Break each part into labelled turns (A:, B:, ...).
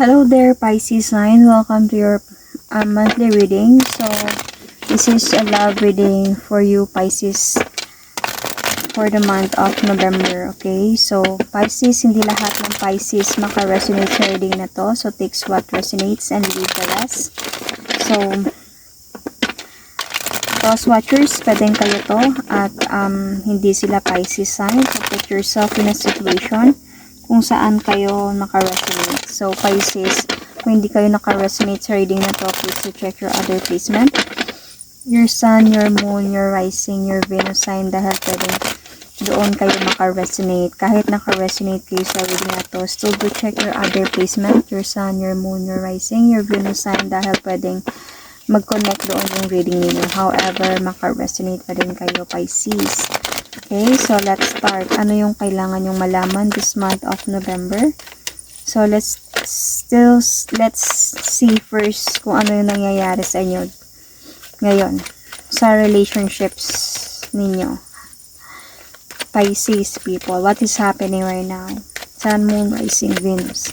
A: Hello there, Pisces sign. Welcome to your monthly reading. So, this is a love reading for you, Pisces, for the month of November. Okay? So, Pisces, hindi lahat ng Pisces maka-resonate sa reading na to. So, takes what resonates and leave the rest. So, cross watchers, pwedeng kayo to. At hindi sila Pisces sign. So, put yourself in a situation kung saan kayo naka-resonate. So, Pisces, kung hindi kayo naka-resonate sa reading na to, please check your other placement. Your sun, your moon, your rising, your Venus sign, dahil pwedeng doon kayo maka-resonate. Kahit naka-resonate kayo sa reading na to, still do check your other placement. Your sun, your moon, your rising, your Venus sign, dahil pwedeng mag-connect doon yung reading niyo. However, maka-resonate pa rin kayo, Pisces. Okay, so let's start. Ano yung kailangan yung malaman this month of November? So let's see first kung ano yung nangyayari sa inyo ngayon sa relationships ninyo. Pisces people, what is happening right now? Sun, moon, rising, Venus.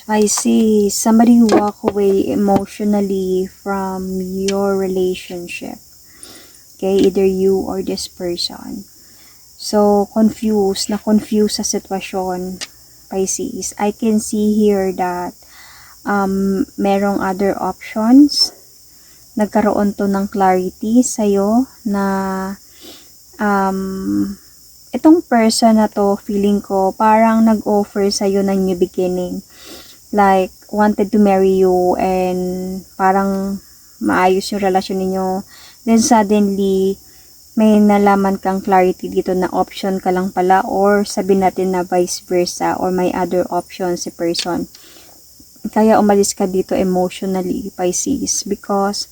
A: Pisces, somebody walk away emotionally from your relationship. Okay, either you or this person. So, confused sa sitwasyon, Pisces. I can see here that merong other options. Nagkaroon to ng clarity sa'yo na itong person na to, feeling ko, parang nag-offer sa'yo ng new beginning. Like, wanted to marry you and parang maayos yung relasyon ninyo. Then, suddenly, may nalaman kang clarity dito na option ka lang pala, or sabihin natin na vice versa, or may other option si person. Kaya umalis ka dito emotionally, Pisces, because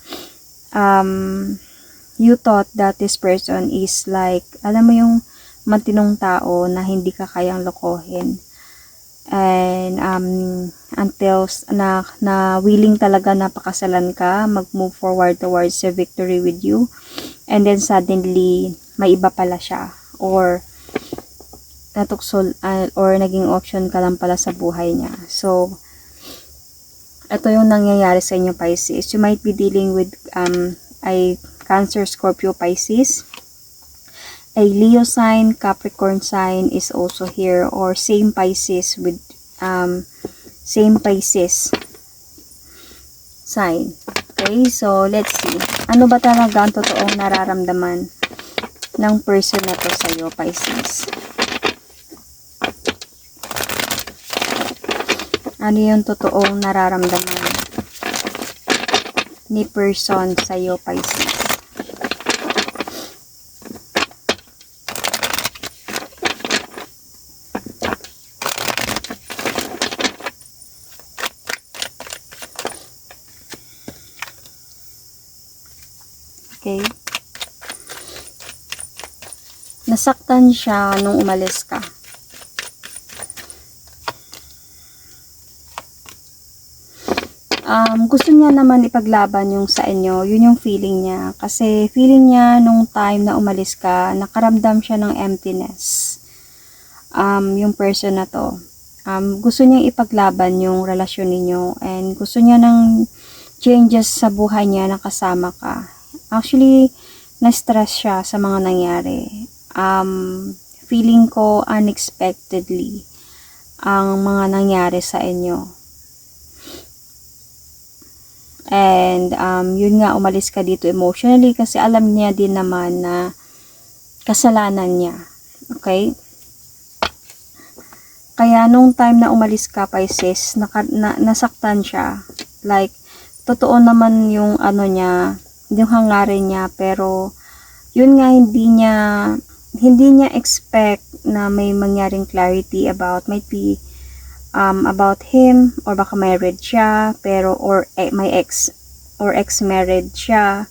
A: you thought that this person is like, alam mo yung matinong tao na hindi ka kayang lokohin. And until na willing talaga na pakasalan ka, mag-move forward towards a victory with you, and then suddenly may iba pala siya, or natuksol, or naging option ka lang pala sa buhay niya. So ito yung nangyayari sa inyo, Pisces. You might be dealing with a Cancer, Scorpio, Pisces. A Leo sign, Capricorn sign is also here, or same Pisces with same Pisces sign. Okay, so let's see. Ano ba talaga ang totoong nararamdaman ng person na to sa iyo, Pisces? Ano yung totoong nararamdaman ni person sa iyo, Pisces? Okay. Nasaktan siya nung umalis ka. Gusto niya naman ipaglaban yung sa inyo. Yun yung feeling niya. Kasi feeling niya nung time na umalis ka, nakaramdam siya ng emptiness. Yung person na to. Gusto niyang ipaglaban yung relasyon ninyo. And gusto niya ng changes sa buhay niya na kasama ka. Actually, na-stress siya sa mga nangyari. Feeling ko unexpectedly ang mga nangyari sa inyo. And yun nga, umalis ka dito emotionally kasi alam niya din naman na kasalanan niya. Okay? Kaya nung time na umalis ka, Pisces, nasaktan siya. Like, totoo naman yung ano niya, yung hangarin niya, pero yun nga, hindi niya expect na may mangyaring clarity about, might be about him, or baka married siya, pero or may ex-married siya,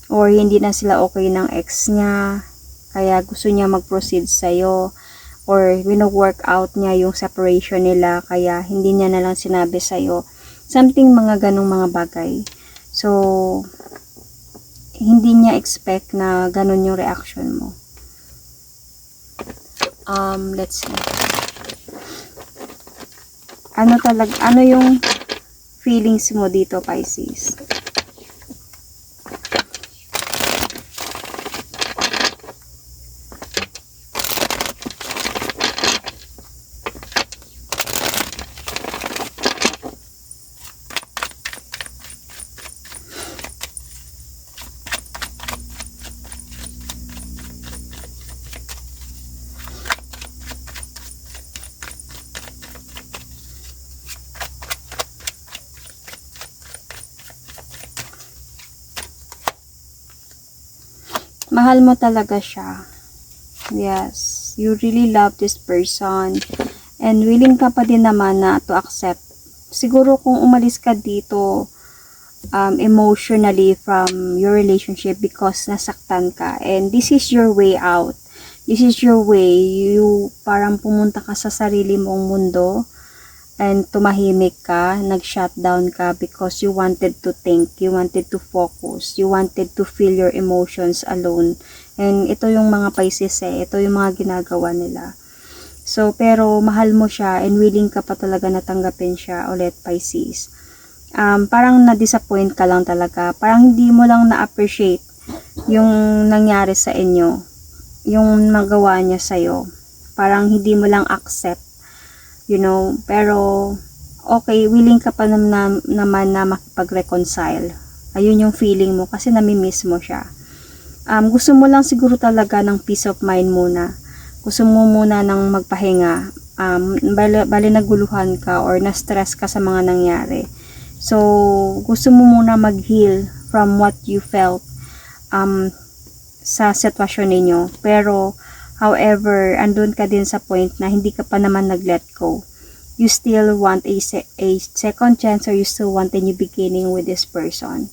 A: or hindi na sila okay ng ex niya, kaya gusto niya mag-proceed sa'yo, or wino-work out niya yung separation nila, kaya hindi niya na lang sinabi sa'yo. Something mga ganong mga bagay. So, hindi niya expect na ganon yung reaction mo. Let's see. Ano yung feelings mo dito, Pisces? Mahal mo talaga siya. Yes, you really love this person. And willing ka pa din naman na to accept. Siguro kung umalis ka dito emotionally from your relationship because nasaktan ka. And this is your way out. This is your way. You parang pumunta ka sa sarili mong mundo. And tumahimik ka, nag-shutdown ka because you wanted to think, you wanted to focus, you wanted to feel your emotions alone. And ito yung mga Pisces ito yung mga ginagawa nila. So, pero mahal mo siya and willing ka pa talaga natanggapin siya ulit, Pisces. Parang na-disappoint ka lang talaga. Parang hindi mo lang na-appreciate yung nangyari sa inyo, yung magawa niya sa'yo. Parang hindi mo lang accept. Pero okay, willing ka pa naman na makipag-reconcile. Ayun yung feeling mo kasi nami-miss mo siya. Gusto mo lang siguro talaga ng peace of mind muna. Gusto mo muna ng magpahinga. Bali naguluhan ka or na-stress ka sa mga nangyari. So, gusto mo muna mag-heal from what you felt sa sitwasyon ninyo. Pero however, andun ka din sa point na hindi ka pa naman nag-let go. You still want a second chance or you still want a new beginning with this person.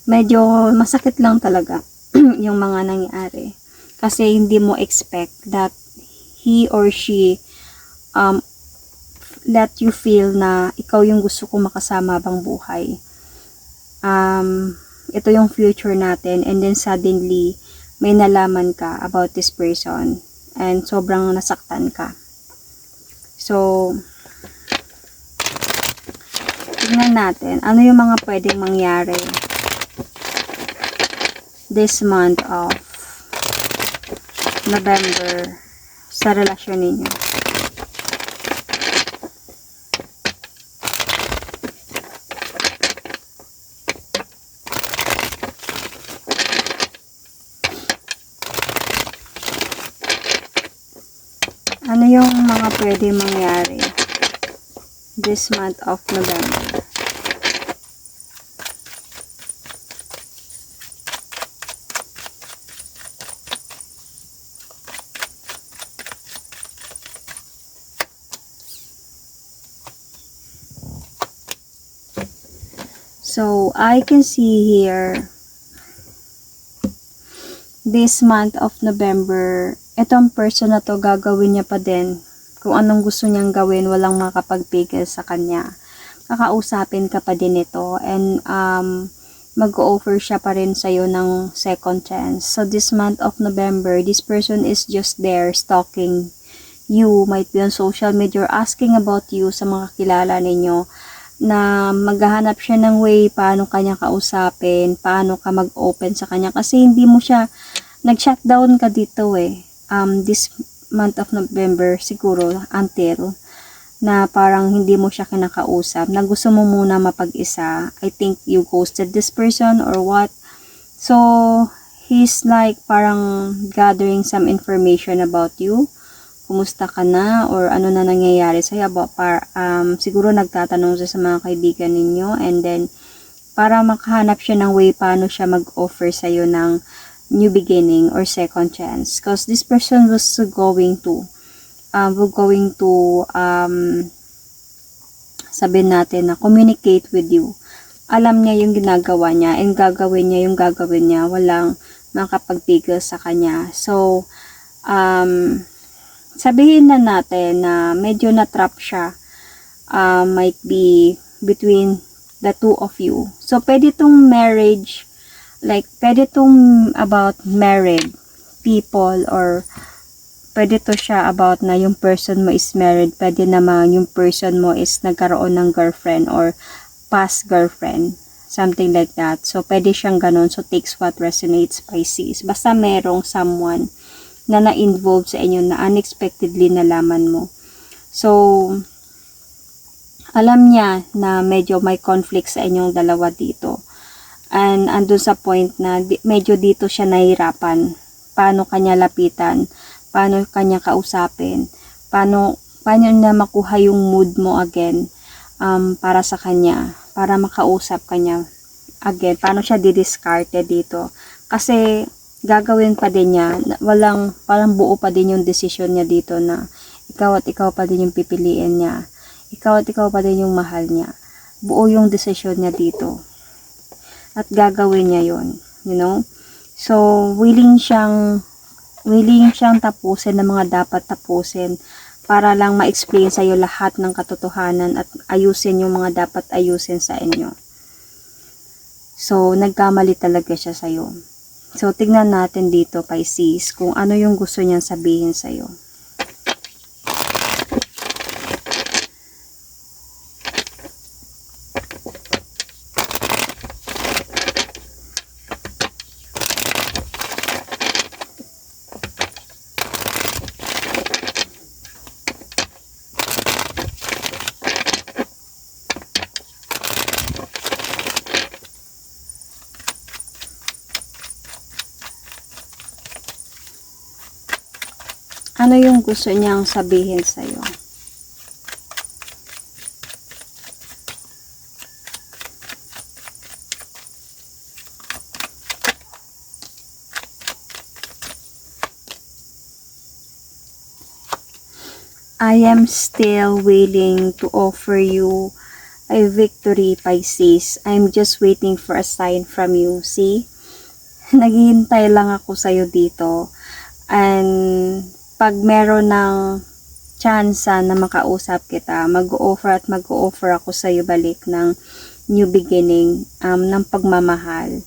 A: Medyo masakit lang talaga yung mga nangyari. Kasi hindi mo expect that he or she let you feel na ikaw yung gusto ko makasama bang buhay. Ito yung future natin and then suddenly may nalaman ka about this person and sobrang nasaktan ka. So, tignan natin, ano yung mga pwedeng mangyari this month of November sa relasyon ninyo. Ano yung mga pwede mangyari this month of November? So, I can see here this month of November, itong person na to gagawin niya pa din kung anong gusto niyang gawin, walang makapagpigil sa kanya. Kakausapin ka pa din ito and mag-offer siya pa rin sa'yo ng second chance. So this month of November, this person is just there stalking you, might be on social media or asking about you sa mga kilala ninyo, na maghahanap siya ng way paano kanya kausapin, paano ka mag-open sa kanya kasi hindi mo siya nag-shutdown ka dito this month of November siguro until na parang hindi mo siya kinakausap, na gusto mo muna mapag-isa. I think you ghosted this person or what. So he's like parang gathering some information about you, kumusta ka na or ano na nangyayari sa'yo, siguro nagtatanong siya sa mga kaibigan ninyo and then para makahanap siya ng way paano siya mag-offer sa'yo ng new beginning or second chance, because this person was going to sabihin natin na communicate with you. Alam niya yung ginagawa niya and gagawin niya yung gagawin niya, walang makapagpigil sa kanya. So sabihin na natin na medyo na-trap siya, might be between the two of you. So pwede tong marriage, like pwede tong about married people, or pwede to siya about na yung person mo is married, pwede naman yung person mo is nagkaroon ng girlfriend or past girlfriend, something like that. So pwede siyang ganun. So takes what resonates, Pisces. Basta merong someone na na-involve sa inyo na unexpectedly nalaman mo. So alam niya na medyo may conflict sa inyong dalawa dito. And andun sa point na medyo dito siya nahihirapan. Paano kanya lapitan? Paano kanya kausapin? Paano niya makuha yung mood mo again para sa kanya? Para makausap kanya again. Paano siya didiskarte dito? Kasi gagawin pa din niya. Parang buo pa din yung decision niya dito na ikaw at ikaw pa din yung pipiliin niya. Ikaw at ikaw pa din yung mahal niya. Buo yung decision niya dito. At gagawin niya yon, you know? So, willing siyang tapusin ng mga dapat tapusin para lang ma-explain sa iyo lahat ng katotohanan at ayusin yung mga dapat ayusin sa inyo. So, nagkamali talaga siya sa iyo. So, tignan natin dito, Pisces, kung ano yung gusto niyang sabihin sa iyo. Ano yung gusto niyang sabihin sa'yo? I am still willing to offer you a victory, Pisces. I'm just waiting for a sign from you. See? Naghihintay lang ako sa'yo dito. And pag meron ng chance na makausap kita, mag-o-offer ako sa iyo balik ng new beginning, ng pagmamahal.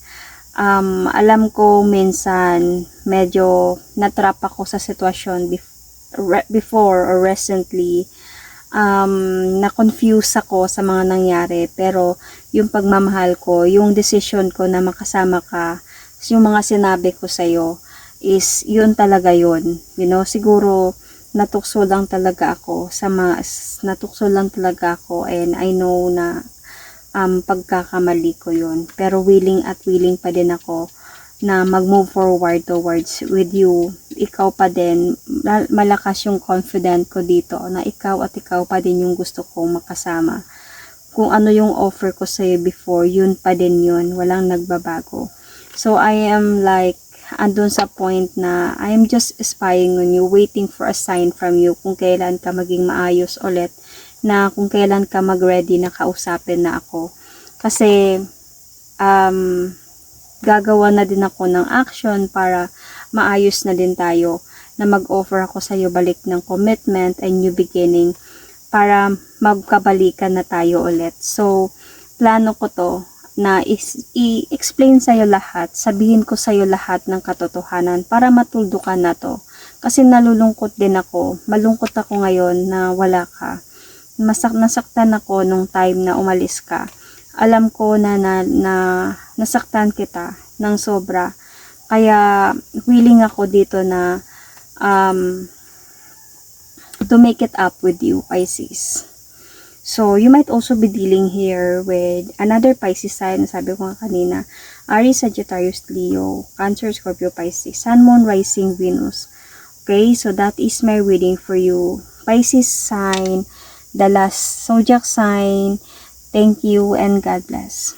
A: Alam ko minsan medyo natrap ako sa sitwasyon before or recently, na-confuse ako sa mga nangyari, pero yung pagmamahal ko, yung decision ko na makasama ka, yung mga sinabi ko sa iyo is yun talaga yun, you know. Siguro natukso lang talaga ako and I know na pagkakamali ko yun, pero willing pa din ako na mag-move forward towards with you. Ikaw pa din, malakas yung confident ko dito na ikaw pa din yung gusto kong makasama. Kung ano yung offer ko sa'yo before, yun pa din yun, walang nagbabago. So I am like andun sa point na I'm just spying on you, waiting for a sign from you kung kailan ka maging maayos ulit, na kung kailan ka mag-ready na kausapin na ako. Kasi gagawa na din ako ng action para maayos na din tayo, na mag-offer ako sa iyo balik ng commitment and new beginning para magkabalikan na tayo ulit. So plano ko to na i-explain sa'yo lahat, sabihin ko sa'yo lahat ng katotohanan para matuldo ka na to. Kasi nalulungkot din ako, malungkot ako ngayon na wala ka. Nasaktan ako nung time na umalis ka. Alam ko na nasaktan kita ng sobra. Kaya willing ako dito na to make it up with you, Pisces. So, you might also be dealing here with another Pisces sign. Sabi ko nga kanina, Aries, Sagittarius, Leo, Cancer, Scorpio, Pisces, Sun, Moon, Rising, Venus. Okay, so that is my reading for you. Pisces sign, the last zodiac sign. Thank you and God bless.